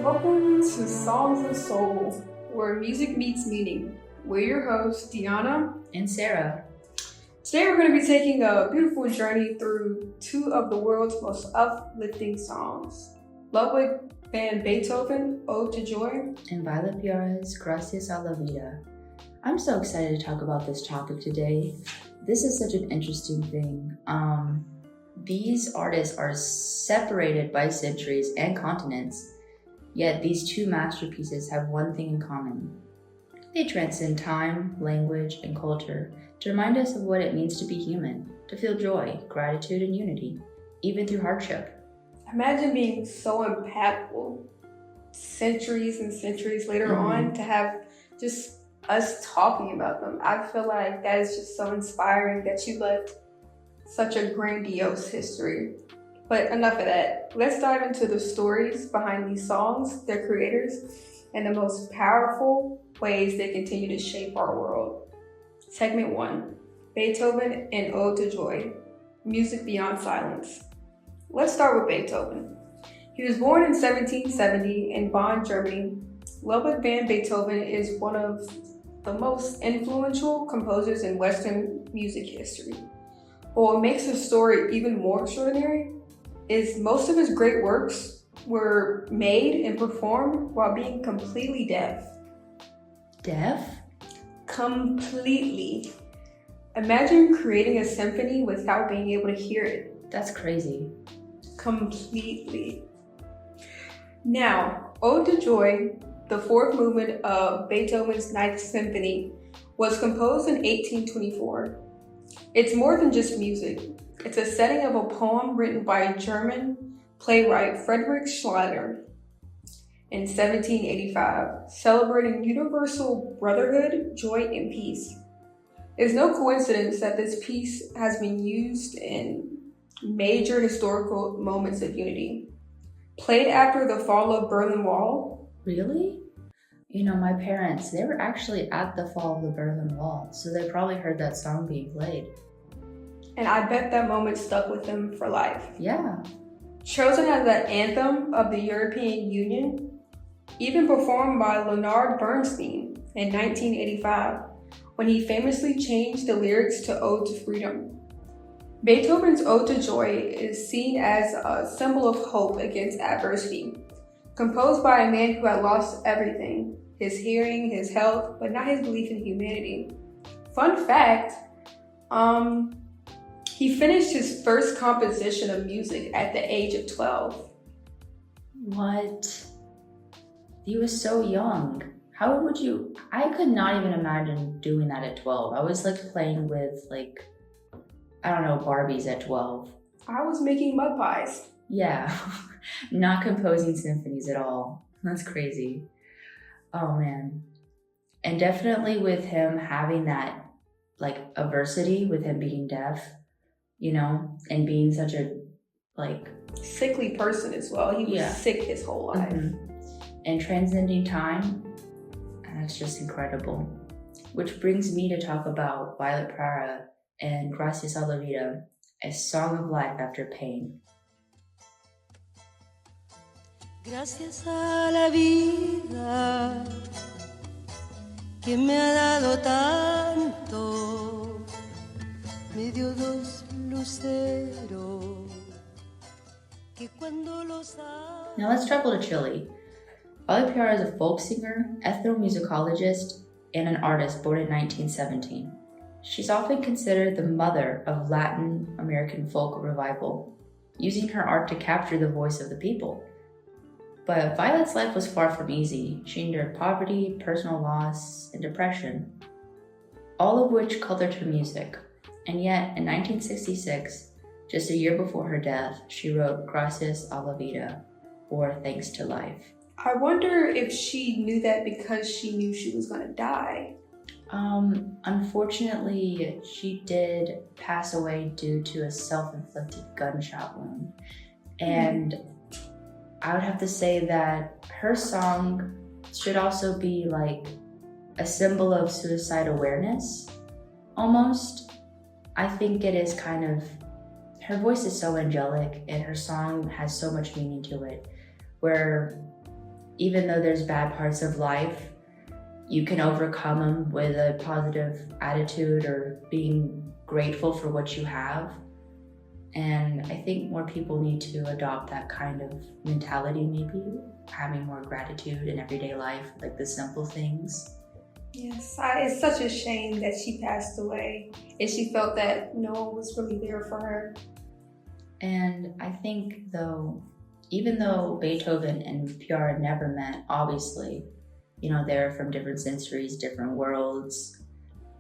welcome to Songs of Soul, where music meets meaning. We're your hosts, Deyonna and Sarah. Today we're going to be taking a beautiful journey through two of the world's most uplifting songs. Ludwig van Beethoven, Ode to Joy, and Violet Piara's Gracias a la Vida. I'm so excited to talk about this topic today. This is such an interesting thing. These artists are separated by centuries and continents, yet these two masterpieces have one thing in common. They transcend time, language, and culture to remind us of what it means to be human, to feel joy, gratitude, and unity, even through hardship. Imagine being so impactful centuries and centuries later on to have just us talking about them. I feel like that is just so inspiring that you left such a grandiose history. But enough of that. Let's dive into the stories behind these songs, their creators, and the most powerful ways they continue to shape our world. Segment 1, Beethoven and Ode to Joy, Music Beyond Silence. Let's start with Beethoven. He was born in 1770 in Bonn, Germany. Ludwig van Beethoven is one of the most influential composers in Western music history. But what makes his story even more extraordinary is most of his great works were made and performed while being completely deaf. Deaf? Completely. Imagine creating a symphony without being able to hear it. That's crazy. Completely. Now, Ode to Joy, the fourth movement of Beethoven's Ninth Symphony, was composed in 1824. It's more than just music. It's a setting of a poem written by German playwright Friedrich Schiller in 1785, celebrating universal brotherhood, joy, and peace. It's no coincidence that this piece has been used in major historical moments of unity. Played after the fall of Berlin Wall. Really? My parents, they were actually at the fall of the Berlin Wall, so they probably heard that song being played. And I bet that moment stuck with them for life. Yeah. Chosen as the anthem of the European Union, even performed by Leonard Bernstein in 1985, when he famously changed the lyrics to Ode to Freedom. Beethoven's Ode to Joy is seen as a symbol of hope against adversity, composed by a man who had lost everything, his hearing, his health, but not his belief in humanity. Fun fact, he finished his first composition of music at the age of 12. What? He was so young. How would you? I could not even imagine doing that at 12. I was playing with Barbies at 12. I was making mud pies. Yeah, not composing symphonies at all. That's crazy. Oh man. And definitely with him having that adversity, with him being deaf, and being such a sickly person as well. He was sick his whole life. And transcending time, that's just incredible. Which brings me to talk about Violet Piara and Gracias a la Vida, a song of life after pain. Gracias a la vida que me ha dado tanto, me dio dos luceros que cuando los ha... Now let's travel to Chile. Violet Piara is a folk singer, ethnomusicologist, and an artist born in 1917. She's often considered the mother of Latin American folk revival, using her art to capture the voice of the people. But Violet's life was far from easy. She endured poverty, personal loss, and depression, all of which colored her music. And yet, in 1966, just a year before her death, she wrote Gracias a la Vida, or Thanks to Life. I wonder if she knew that because she knew she was going to die. Unfortunately, she did pass away due to a self-inflicted gunshot wound. And I would have to say that her song should also be a symbol of suicide awareness, almost. I think it is her voice is so angelic and her song has so much meaning to it, where even though there's bad parts of life, you can overcome them with a positive attitude or being grateful for what you have. And I think more people need to adopt that kind of mentality, maybe having more gratitude in everyday life, like the simple things. Yes, it's such a shame that she passed away and she felt that no one was really there for her. And I think though, even though Beethoven and Piara never met, obviously, they're from different centuries, different worlds,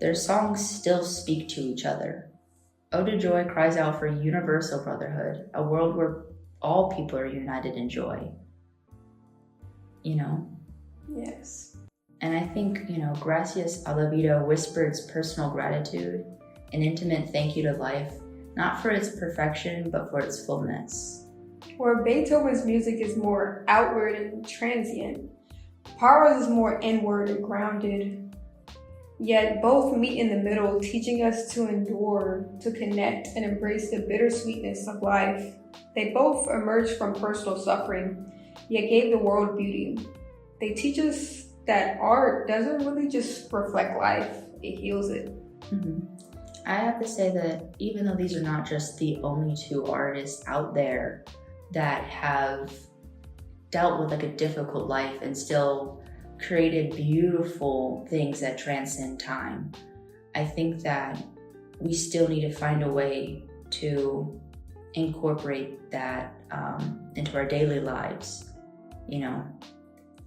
their songs still speak to each other. Ode to Joy cries out for universal brotherhood, a world where all people are united in joy. Yes. And I think, Gracias a la Vida whispers personal gratitude, an intimate thank you to life, not for its perfection, but for its fullness. Where Beethoven's music is more outward and transient, Piara's is more inward and grounded. Yet both meet in the middle, teaching us to endure, to connect, and embrace the bittersweetness of life. They both emerged from personal suffering, yet gave the world beauty. They teach us that art doesn't really just reflect life, it heals it. Mm-hmm. I have to say that even though these are not just the only two artists out there that have dealt with a difficult life and still created beautiful things that transcend time, I think that we still need to find a way to incorporate that into our daily lives.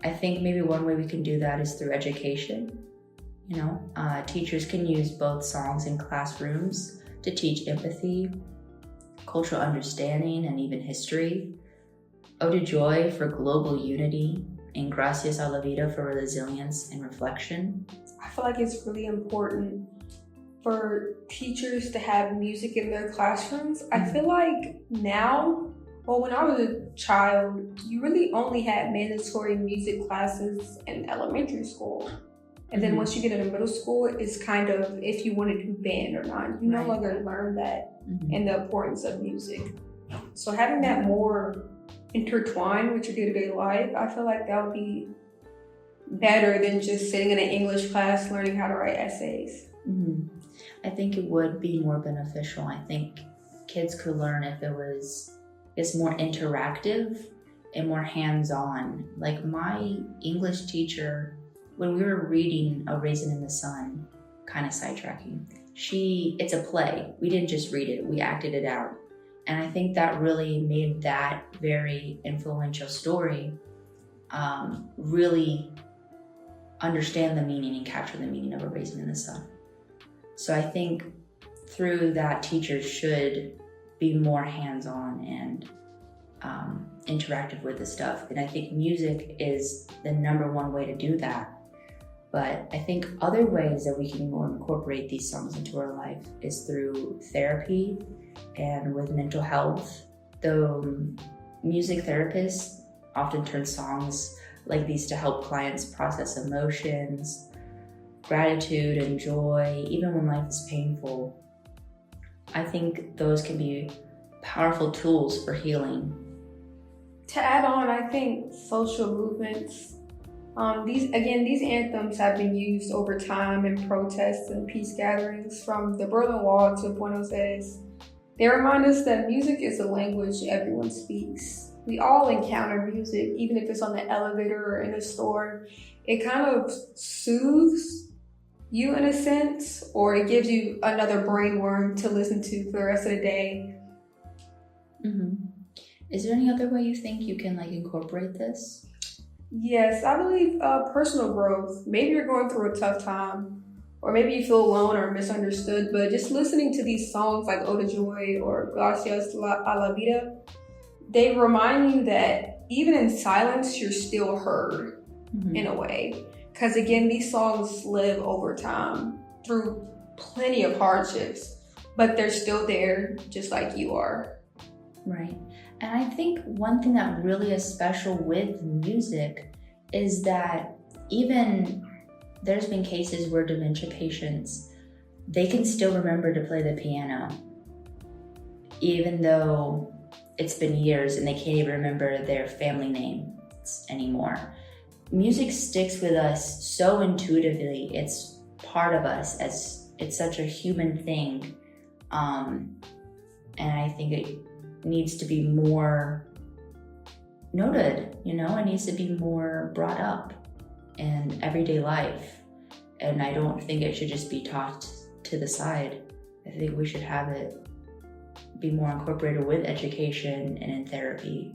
I think maybe one way we can do that is through education. Teachers can use both songs in classrooms to teach empathy, cultural understanding, and even history. Ode to Joy for global unity, and Gracias a la Vida for resilience and reflection. I feel like it's really important for teachers to have music in their classrooms. I feel like now, when I was a child, you really only had mandatory music classes in elementary school. And then once you get into middle school, it's kind of if you want to do band or not. You no longer learn that and the importance of music. So having that more intertwined with your day-to-day life, I feel like that would be better than just sitting in an English class learning how to write essays. Mm-hmm. I think it would be more beneficial. I think kids could learn if it's more interactive and more hands-on. Like my English teacher, when we were reading A Raisin in the Sun, kind of sidetracking, it's a play. We didn't just read it, we acted it out. And I think that really made that very influential story really understand the meaning and capture the meaning of A Raisin in the Sun. So I think through that, teachers should be more hands-on and interactive with the stuff. And I think music is the number one way to do that. But I think other ways that we can incorporate these songs into our life is through therapy and with mental health. The music therapists often turn songs like these to help clients process emotions, gratitude, and joy, even when life is painful. I think those can be powerful tools for healing. To add on, I think social movements, these anthems have been used over time in protests and peace gatherings, from the Berlin Wall to Buenos Aires. They remind us that music is a language everyone speaks. We all encounter music, even if it's on the elevator or in a store. It kind of soothes you in a sense, or it gives you another brainworm to listen to for the rest of the day. Mm-hmm. Is there any other way you think you can incorporate this? Yes, I believe personal growth. Maybe you're going through a tough time, or maybe you feel alone or misunderstood, but just listening to these songs like Ode to Joy or Gracias a la Vida, they remind you that even in silence, you're still heard in a way. Because again, these songs live over time through plenty of hardships, but they're still there just like you are. Right. And I think one thing that really is special with music is that even there's been cases where dementia patients, they can still remember to play the piano, even though it's been years and they can't even remember their family name. anymore. Music sticks with us so intuitively. It's part of us, as it's such a human thing. And I think it needs to be more noted, it needs to be more brought up in everyday life. And I don't think it should just be taught to the side. I think we should have it be more incorporated with education and in therapy,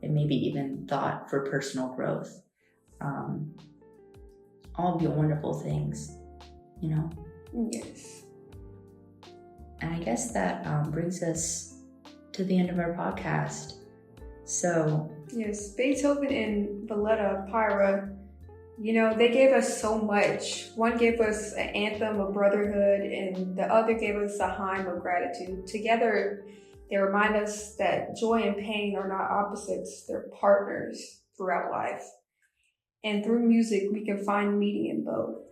and maybe even thought for personal growth. All be wonderful things, Yes. And I guess that brings us to the end of our podcast. So Yes, Beethoven and Valletta Pyra, they gave us so much. One gave us an anthem of brotherhood, and the other gave us a hymn of gratitude. Together, they remind us that joy and pain are not opposites, they're partners throughout life. And through music, we can find meaning in both.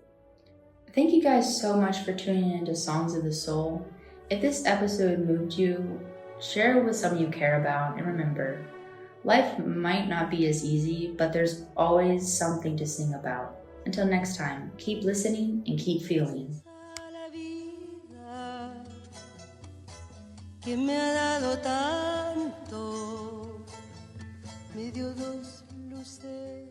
thank you guys so much for tuning into Songs of the Soul. If this episode moved you, share it with someone you care about, and remember, life might not be as easy, but there's always something to sing about. Until next time, keep listening and keep feeling. Que me ha dado tanto, me dio dos luces